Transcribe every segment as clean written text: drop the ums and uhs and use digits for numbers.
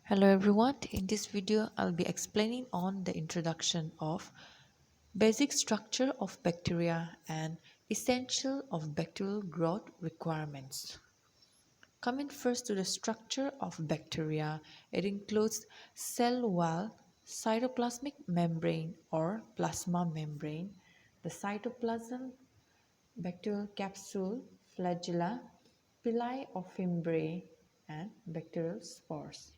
Hello everyone, in this video I'll be explaining on the introduction of basic structure of bacteria and essential of bacterial growth requirements. Coming first to the structure of bacteria, it includes cell wall, cytoplasmic membrane or plasma membrane, the cytoplasm, bacterial capsule, flagella, pili or fimbriae, and bacterial spores.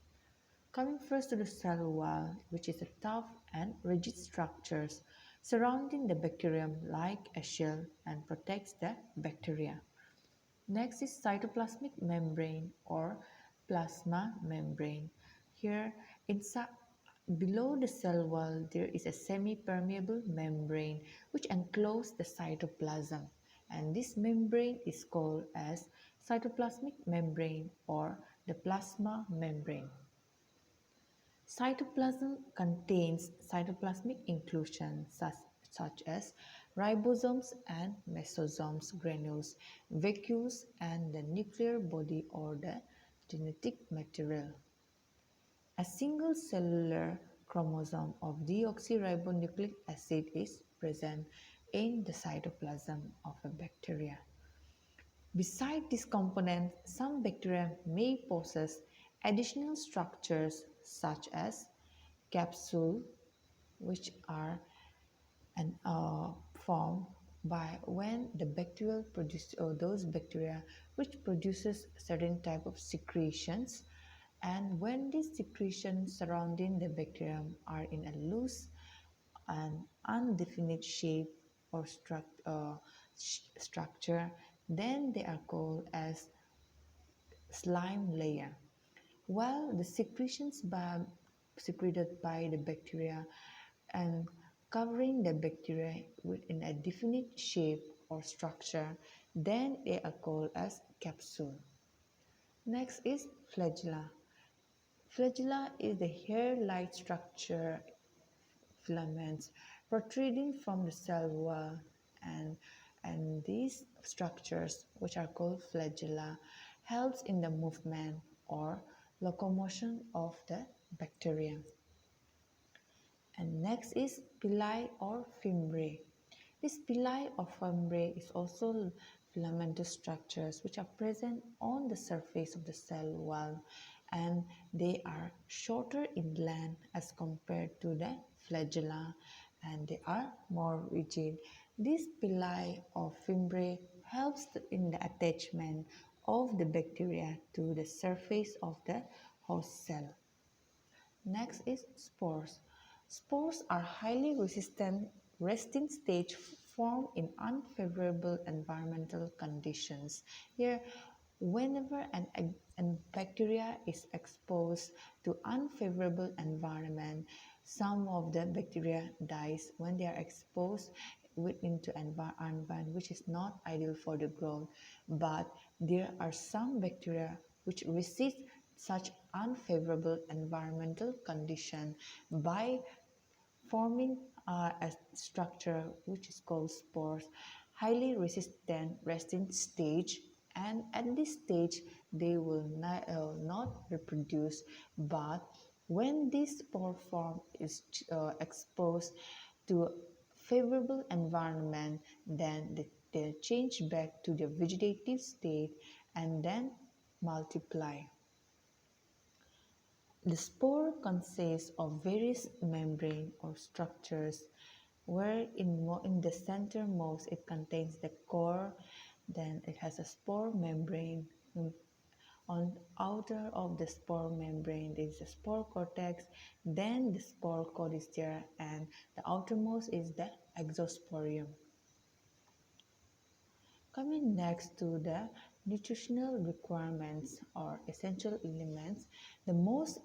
Coming first to the cell wall, which is a tough and rigid structures surrounding the bacterium like a shell and protects the bacteria. Next is cytoplasmic membrane or plasma membrane. Here, inside below the cell wall, there is a semi-permeable membrane which encloses the cytoplasm, and this membrane is called as cytoplasmic membrane or the plasma membrane. Cytoplasm contains cytoplasmic inclusions such as ribosomes and mesosomes, granules, vacuoles, and the nuclear body or the genetic material. A single cellular chromosome of deoxyribonucleic acid is present in the cytoplasm of a bacteria. Besides these components, some bacteria may possess additional structures such as capsule, which are formed by when the bacterial produce or those bacteria which produces certain type of secretions, and when these secretions surrounding the bacterium are in a loose and undefinite shape or structure, then they are called as slime layer. While the secreted by the bacteria and covering the bacteria within a definite shape or structure, then they are called as capsule. Next is flagella. Flagella is the hair-like structure filaments protruding from the cell wall, and these structures, which are called flagella, helps in the movement or locomotion of the bacteria. And next is pili or fimbriae. This pili or fimbriae is also filamentous structures which are present on the surface of the cell wall, and they are shorter in length as compared to the flagella, and they are more rigid. This pili or fimbriae helps in the attachment of the bacteria to the surface of the host cell. Next is spores. Spores are highly resistant resting stage formed in unfavorable environmental conditions. Here, whenever an bacteria is exposed to unfavorable environment, some of the bacteria dies when they are exposed into environment which is not ideal for the growth. But there are some bacteria which resist such unfavorable environmental condition by forming a structure which is called spores, highly resistant resting stage, and at this stage they will not reproduce. But when this spore form is exposed to favorable environment, then they change back to the vegetative state and then multiply. The spore consists of various membrane or structures, where in the centermost it contains the core, then it has a spore membrane. On outer of the spore membrane there is a spore cortex, then the spore coat is there, and the outermost is the exosporium. Coming next to the nutritional requirements or essential elements, the most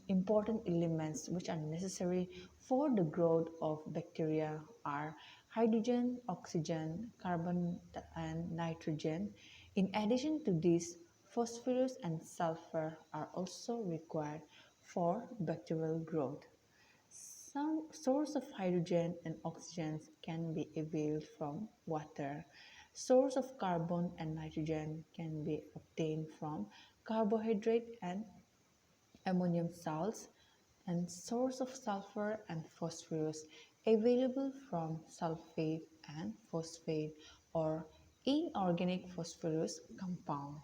important elements which are necessary for the growth of bacteria are hydrogen, oxygen, carbon and nitrogen. In addition to this, phosphorus and sulfur are also required for bacterial growth. Some source of hydrogen and oxygen can be availed from water. Source of carbon and nitrogen can be obtained from carbohydrate and ammonium salts, and source of sulfur and phosphorus available from sulfate and phosphate or inorganic phosphorus compound.